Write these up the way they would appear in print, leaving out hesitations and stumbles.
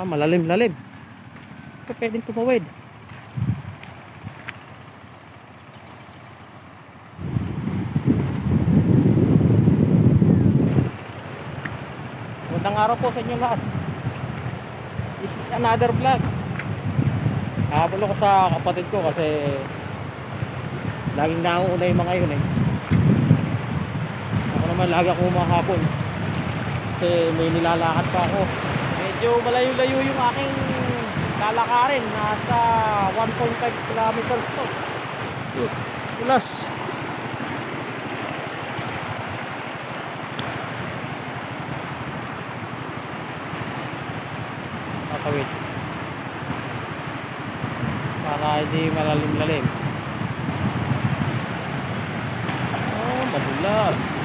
Malalim-lalim. Pwedeng tumawid. Magandang araw po sa inyo lahat. This is another vlog. Habol ako sa kapatid ko kasi laging nauuna yung mga yun eh. Ako naman lagi ako umahapon kasi may nilalakad pa ako. Medyo malayo-layo yung aking lalakarin. Nasa 1.5 kilometers po. Ulas. Tatawid para hindi malalim-lalim. Oh, madulas.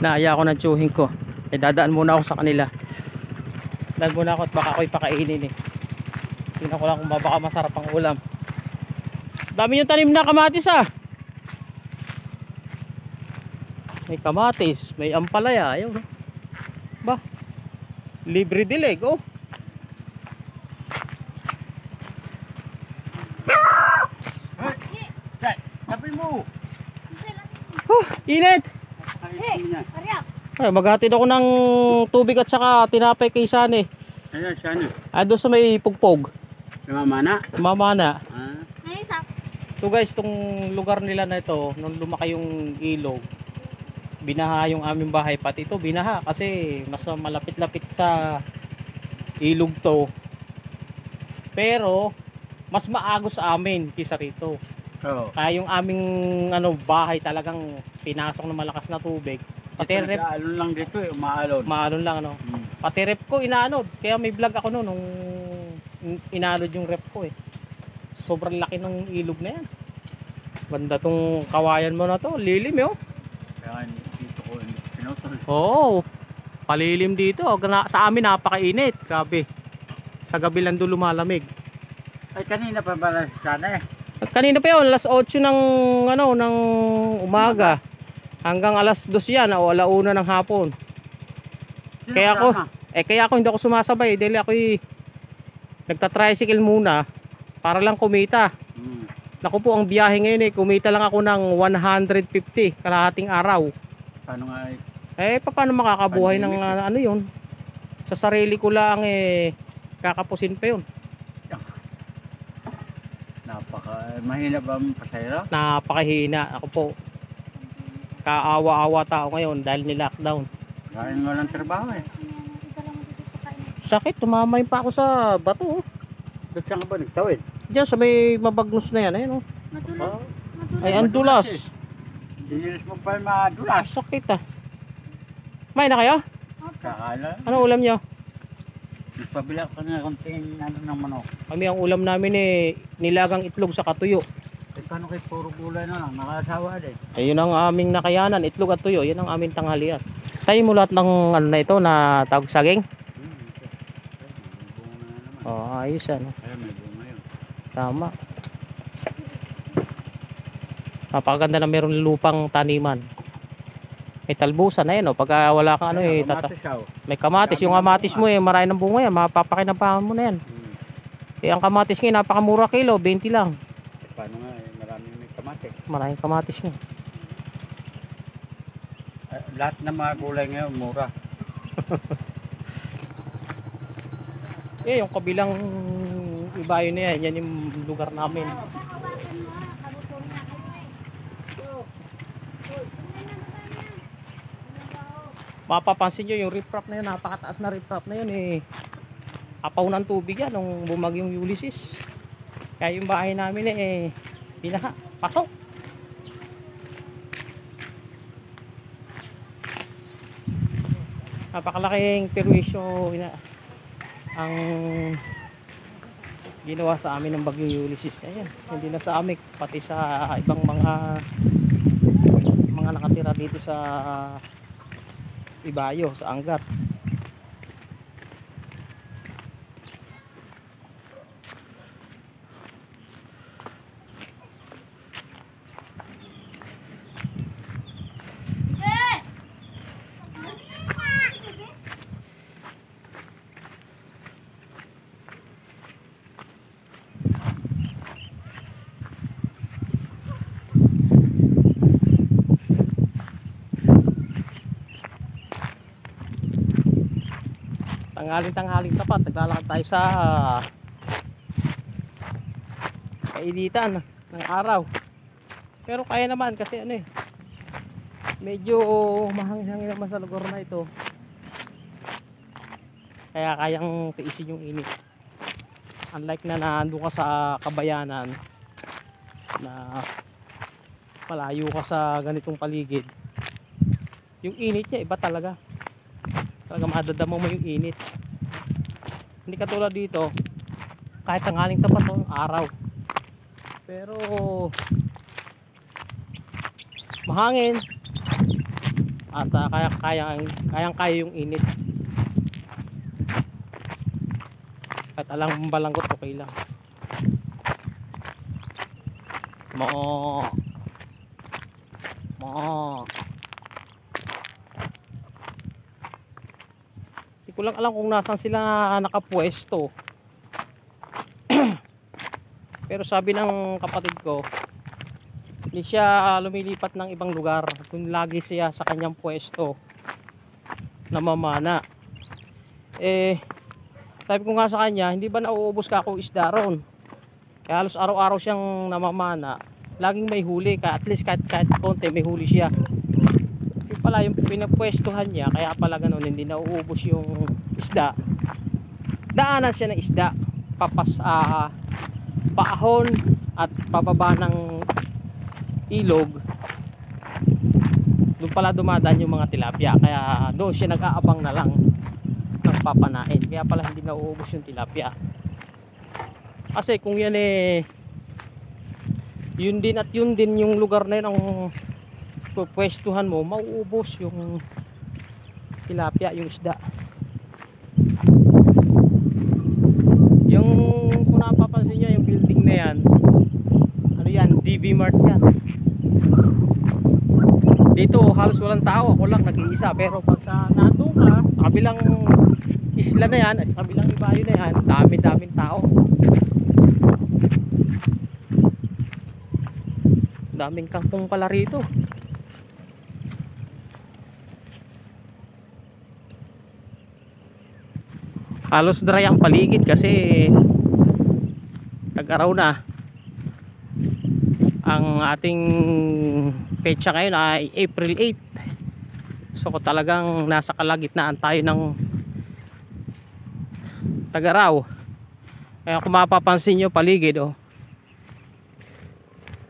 Naaya ako ng tsuhin ko. Dadaan muna ako sa kanila. Dadaan muna ako at baka ako'y pakainin eh. Tingnan ko lang kung baka masarap ang ulam. Dami yung tanim na kamatis ah. May kamatis, may ampalaya. Ayun. Ba? Libre dilig oh. Kapil mo. Init. Ay, maghatid ako ng tubig at saka tinapay kay Sane. Ayan, siya na. Doon sa may pugpog. Mamana. Mamana. Ah. So guys, itong lugar nila na ito, nung lumaki yung ilog, binaha yung aming bahay. Pati ito binaha kasi mas malapit-lapit sa ilog to. Pero mas maagos sa amin kaysa rito. Oo. Kaya yung aming bahay talagang pinasok ng malakas na tubig. Pati rep, Alon lang dito eh, umaalon. maalon lang Pati rep ko inaanod. Kaya may vlog ako noon nung inaanod yung rep ko eh. Sobrang laki ng ilog na yan. Banda tong kawayan mo na to, lilim eh oh. Kaya dito ko pinutol. Oo. Palilim dito. Sa amin napakainit. Grabe. Sa gabi lang doon lumalamig. Ay kanina pa pala sana eh. At kanina pa yun, alas 8 ng umaga. Hanggang alas 2 yan o alauna ng hapon. Sino Kaya kasama? ako hindi ako sumasabay dahil ako'y nagta-tricycle muna para lang kumita. Naku po, ang biyahe ngayon kumita lang ako ng 150 kalahating araw. Paano nga Paano makakabuhay ng yun? Sa sarili ko lang kakapusin pa yun. mahina ba ang pasahero? Napakahina. Ako po, kaawa-awa tao ngayon dahil ni-lockdown. Kain nga lang trabaho eh. Sakit, tumamay pa ako sa bato. Doon saan ka ba nagtawid? Diyan sa may mabagnos na yan. Ayun, Oh, ay, ang dulas. dinilis mo pa yung madulas. Sakit ah. May na kayo? Kakala. Ano ulam nyo? Nagpabila ka na konting ng manok. Kami ang ulam namin nilagang itlog sa katuyo. Eh paano kayo puro gulay na lang? Nakasawa din. Ayun ang aming nakayanan, itlog at tuyo. Yan ang aming tanghalian. Tayo mo lahat ng na ito na tawag saging. Oh, ayos ano. Ay, may bunga yun. Tama. Napakaganda na meron lupang taniman. May talbusan na yan pagka wala kang may kamatis. Yung kamatis mo marami ng bunga yan. Mapapakinabangan mo na yan. Ang kamatis ngayon napakamura kilo, 20 lang. Paano nga maraming may kamatis. Maraming kamatis nga. Lahat ng mga gulay ngayon mura. Yung kabilang ibayo na yan yung lugar namin. Mapapansin nyo yung riprap na yun, napakataas na riprap na yun apaw ng tubig yan nung bumagyong Ulysses. Kaya yung bahay namin binaha, pasok. Napakalaking perwisyo ang ginawa sa amin ng Bagyong Ulysses. Ayan, hindi na sa amin, pati sa ibang mga nakatira dito sa Ibayo, sa Angat. Tanghaling tapat, naglalakad tayo sa kainitan ng araw. Pero kaya naman kasi ano eh, medyo mahangin-hangin naman sa lugar na ito. Kaya kayang tiisin yung init. Unlike na nandun ka sa kabayanan na malayo ka sa ganitong paligid, yung init niya iba talaga. Talaga madadama mo yung init. Hindi katulad dito, kahit tanghaling tapat ng araw, pero mahangin at kaya yung init. Kahit alang balanggot, okay lang. Mo Hindi ko lang alam kung nasaan sila nakapwesto. Pero sabi ng kapatid ko, hindi siya lumilipat ng ibang lugar kung lagi siya sa kanyang pwesto na mamana. Sabi ko nga sa kanya, hindi ba nauubos ka akong isda ron? Kaya halos araw-araw siyang namamana, laging may huli ka, at least kahit konti may huli siya. Yung pala yung pinapwestuhan niya, kaya pala ganun, hindi nauubos yung isda. Daanan siya ng isda, paahon at pababa ng ilog. Doon pala dumadaan yung mga tilapia, kaya doon siya nag-aabang na lang ng papanain. Kaya pala hindi nauubos yung tilapia. Kasi kung yan yun din at yun din yung lugar na yun ang pwestuhan mo, mauubos yung tilapia, yung isda. Yung kung napapansin nyo, yung building na yan, ano yan, DB Mart yan. Dito halos walang tao, ako lang nag-iisa. Pero pagka nato ka sa kabilang isla na yan, sa kabilang ibayo na yan, dami-daming tao. Daming kangkong pala rito. Halos dry ang paligid kasi tag-araw na. Ang ating petsa ngayon ay April 8. So talagang nasa kalagitnaan tayo ng tag-araw. Kaya kung mapapansin nyo paligid,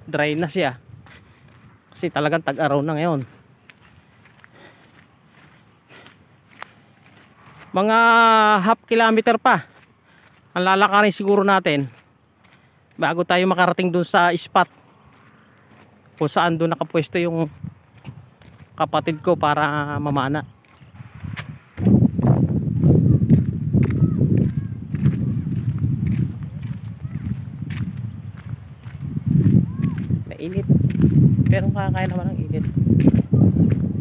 dry na siya. Kasi talagang tag-araw na ngayon. Mga half kilometer pa ang lalakarin siguro natin bago tayo makarating dun sa spot kung saan doon nakapwesto yung kapatid ko para mamana. Mainit, pero kaya naman ang init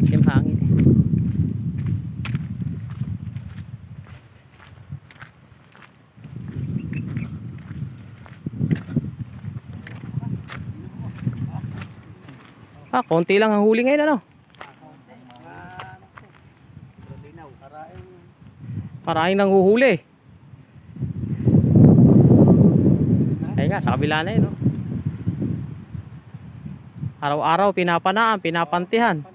kasi mahangin. Konti lang ang huli ngayon, ano? Maraming nang huhuli. Ay nga, sa kabila na yun, no? Araw-araw pinapanaan, pinapantihan.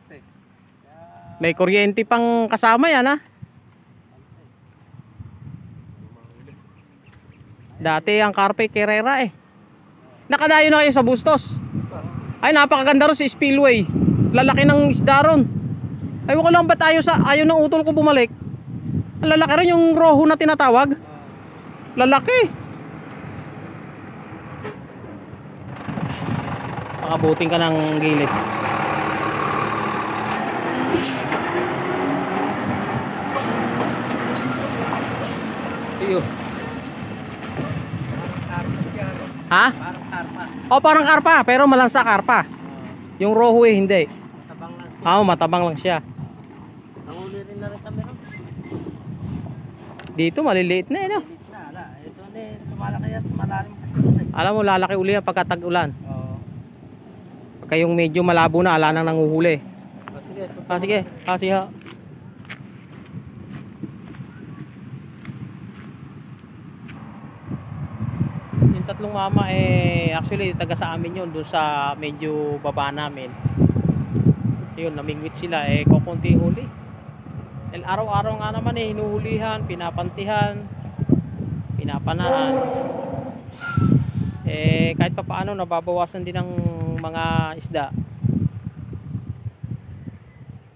May kuryente pang kasama yan, ha? Dati ang Carpe Carrera Nakadayo na kayo sa Bustos. Ay, napakaganda ron si Spillway. Lalaki ng isda ron. Ayaw ko lang ba't ayaw ng utol ko bumalik. Ang lalaki rin yung roho na tinatawag. Lalaki. Pakabuting ka ng gilid. Iyo. Ha? Parang karpa. O parang karpa, pero malansa karpa. Yung roho hindi. Matabang lang siya. Matabang lang siya. Nanguli rin na rin kami ron. Dito maliliit na no? Bilis na, ala. Ito na lumalaki at malalim kasi ron eh. Alam mo lalaki uli yan pagka tag-ulan. Oo. Pagka yung medyo malabo na, ala nang nanguhuli. Sige. Sige. Ha. Yung tatlong mama actually taga sa amin yun, doon sa medyo baba namin. Yun, namingwit sila kukunti huli. Dahil araw-araw nga naman hinuhulihan, pinapantihan, pinapanaan. Kahit pa paano nababawasan din ng mga isda.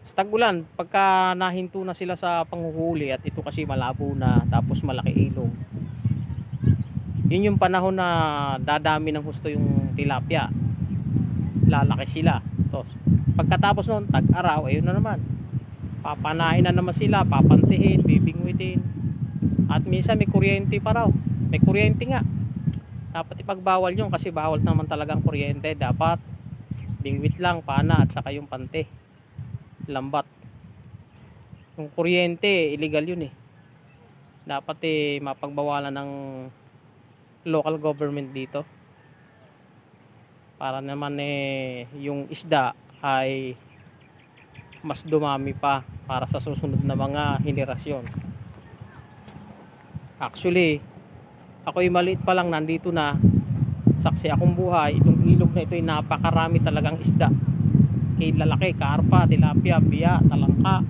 Sa tag-ulan, pagka nahinto na sila sa panghuhuli at ito kasi malabo na tapos malaki ilog, yun yung panahon na dadami ng husto yung tilapia, lalaki sila. Tapos pagkatapos nun tag-araw, ayun na naman, papanain na naman sila, papantihin, bibingwitin, at minsan may kuryente pa raw, may kuryente nga. Dapat ipagbawal yun kasi bawal naman talagang kuryente. Dapat bingwit lang, pana at saka yung pante, lambat. Yung kuryente illegal yun dapat mapagbawalan ng local government dito para naman yung isda ay mas dumami pa para sa susunod na mga henerasyon. Actually ako'y maliit pa lang, nandito na, saksi akong buhay, itong ilog na ito ay napakarami talagang isda. Lalaki, karpa, tilapia, biya, talangka,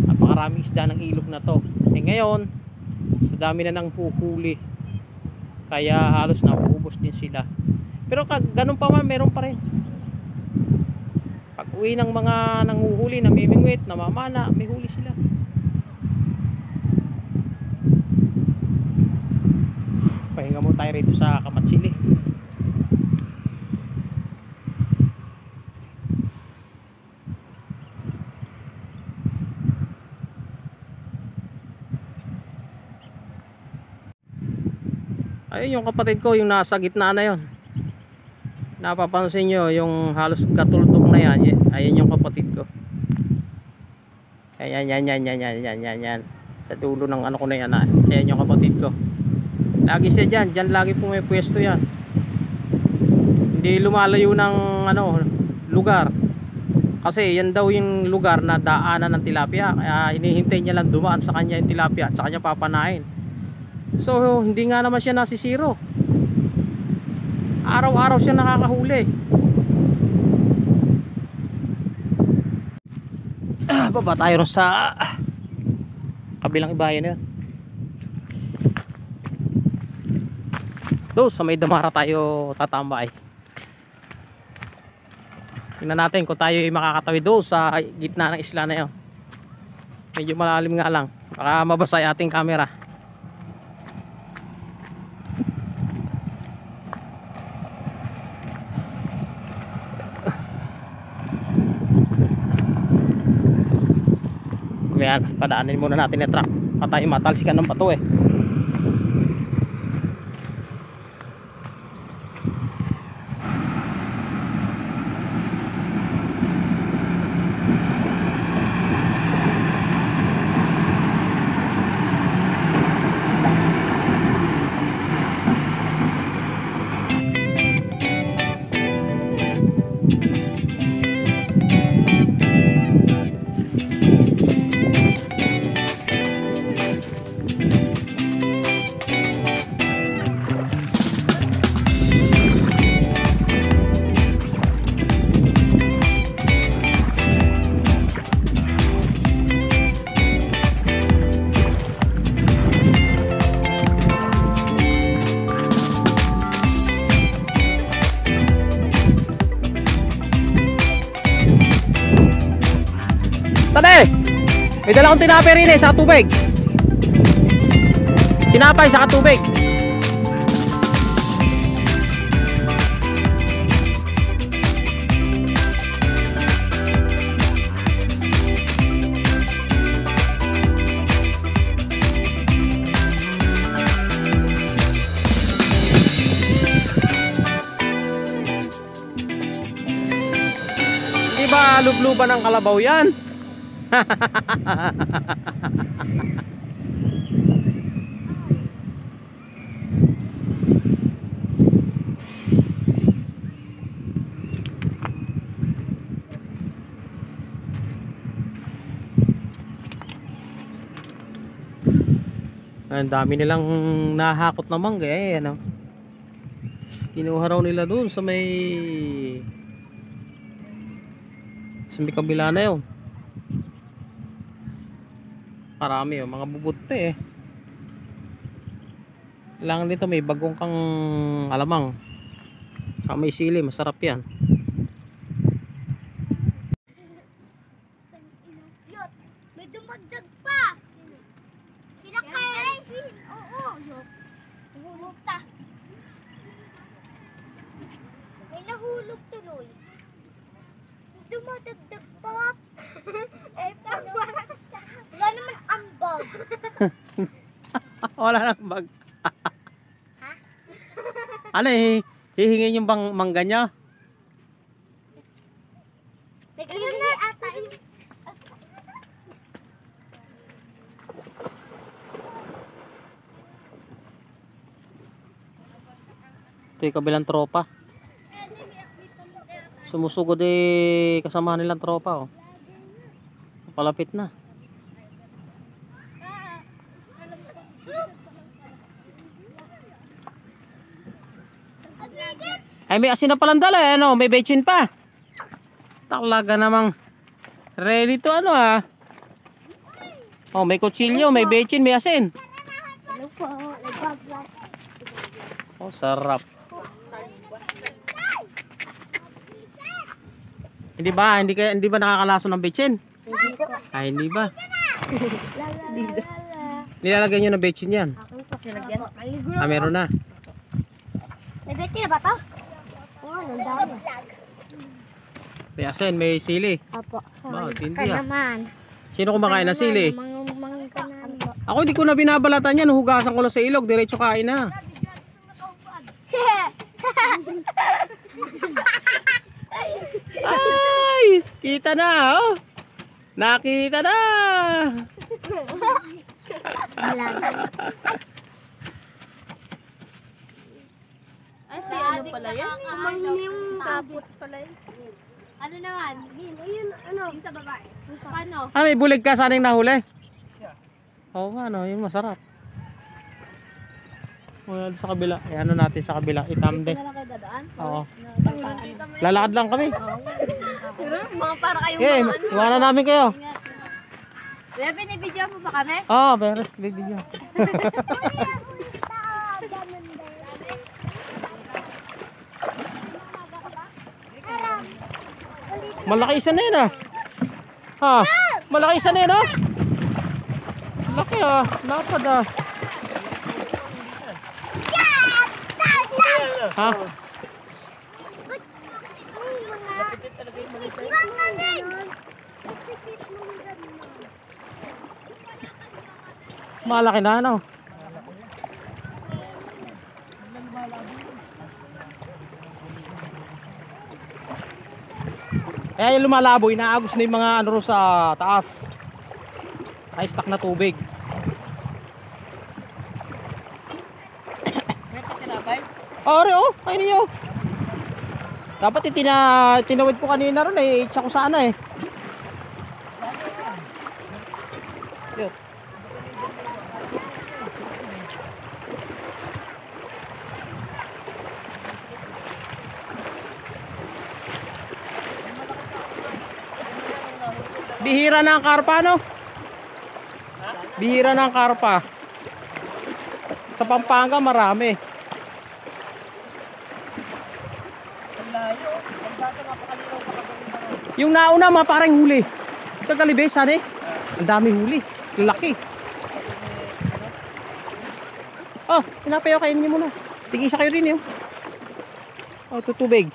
napakaraming isda ng ilog na to. Ngayon sa dami na ng huhuli, kaya halos nauubos din sila. Pero ganun pa man, meron pa rin. Pag uwi ng mga nanguhuli, namimingwit, namamana, may huli sila. Pahinga mo tayo rito sa Kamatsili. Ayun yung kapatid ko, yung nasa gitna na yon. Napapansin nyo yung halos katultok na yan. Ayun yung kapatid ko. Yan. Sa dulo ng ano ko na yan. Ayan yung kapatid ko. Lagi siya dyan lagi pumipwesto yan. Hindi lumalayo ng lugar. Kasi yan daw yung lugar na daanan ng tilapia. Kaya hinihintay niya lang dumaan sa kanya yung tilapia at sa kanya papanain. So hindi nga naman siya nasisiro. Araw-araw siya nakakahuli. Baba tayo sa kabilang ibayan na. Doon sa may Damara tayo tatambay. Tingnan natin kung tayo ay makakatawid doon sa gitna ng isla na yun. Medyo malalim nga lang, baka mabasa yung ating camera. Ayan, padaanin muna natin yung truck patay matalsikan ng bato Sabi! May dala akong tinapay rin sa tubig. Tinapay sa tubig. Di ba lubluban ng kalabaw yan? Ang dami nilang nahakot na mangga eh, ano. Kinuha raw nila doon sa may kabila na yun. Marami yun, mga bubutte eh. Kailangan dito may bagong kang alamang. Saka may sili, masarap yan. May dumagdag pa. Sila kay? Oo, yuk. Nahulog ta. May nahulog tuloy. Dumadagdag pa. Eh, tama. Wala naman ambag. Wala nang bag. Ano eh, hihingin yung bang mangga niya? Naglili ata yung... Ito yung kabilang tropa. Sumusugod eh kasama nilang tropa oh. Palapit na. Ay may asin na palang dala eh, ano, may bechin pa. Talaga namang ready to ano ah. Oh, may kutsilyo, may bechin, may asin. Ano po? Nagbablog. Oh, sarap. Hindi ba nakakalaso ng bechin? Ay, hindi ba? Nilalagyan niyo ng bechin yan. Ah, meron na. May beti na ba to? Oo, nandami. May asin, may sili. Apo. Wow, tindi Ka ah. naman. Sino kumakain ng sili? Mga kanan. Ako hindi ko na binabalatan yan. Hugasan ko lang sa ilog. Diretso kain na. Ay! Kita na oh. Nakita na. Ay, si ano pala yan? Yung Sapot pala yun. Ano naman? Ayun, ano? Yung sa babae. Paano? Ah, may bulig ka sanang nahuli? Oo nga, no, yun masarap. Wala sa kabila. Eh, ano natin sa kabila? Itambe. Wala kayo dadaan? Oo. Pangurong tita mo yun. Lalakad lang kami. Pero mga para kayong Okay, mga ano. iwanan namin kayo. Kaya binibidyo mo ba kami? Oo, pero bibigyan. Malaki isa na yun ah. Ha? Malaki isa na yun ah. Laki ah. Lapad ah. Ha? Malaki na ano. Kaya yung lumalabo, inaagos na yung mga ano ro sa taas. Ay, stuck na tubig. May patinapay? Ore oh, kayo niyo. Dapat tinawid ko kanina ron eh, itsa ko sana eh. Yun. Bihira na ang karpa no? Bihira na ang karpa. Sa Pampanga marami. Yung nauna parang huli. Ito galibes, sani. Ang dami huli. Laki. Oh, pinapayaw kainin niyo muna. Tig-isa kayo rin yun. Oh, ito tubig.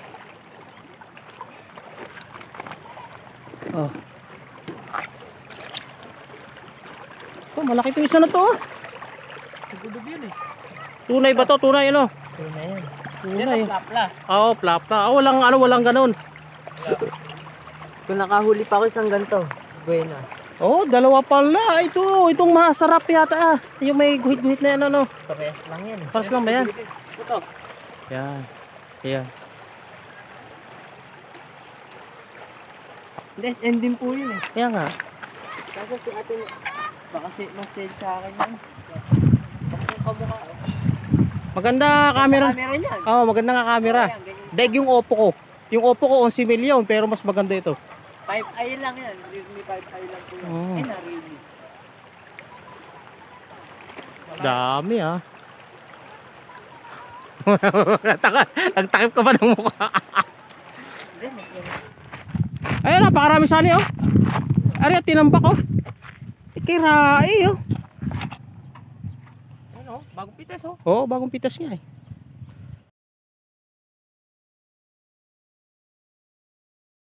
Oh. Oh, malaki itong isa na to. Sigudog yun eh. Tunay ba to? Tunay ano? Ito na yan. Tunay. Plapla. Oo, plapla. Oh, walang ano, walang ganun. Kung nakahuli pa ako isang ganito, buena. Oh, dalawa pala. Itong masarap yata ah. Yung may guhit-guhit na yan ano. Parehas lang yan. Paras lang ba yan? Ito. Yan. Yan. Hindi, ending po yun eh. Kaya nga. Kasi si ate, baka mas sale sa akin yan. Baka yung kamukha. Maganda camera. Camera niyan. Oh, maganda nga camera. Ayan, ganyan. Daig yung Oppo ko. Yung Oppo ko 11 million pero mas maganda ito. 5i lang yan. Realme 5i lang po yan. Mm. Ay na, Realme. Dami ah. Nagtakip ka ba ng mukha? Hindi, mas Ayun, napakarami sali oh. Ari, tinambak oh. Ikirai oh. Ano? Bagong pitas oh. Oo, bagong pitas nga eh.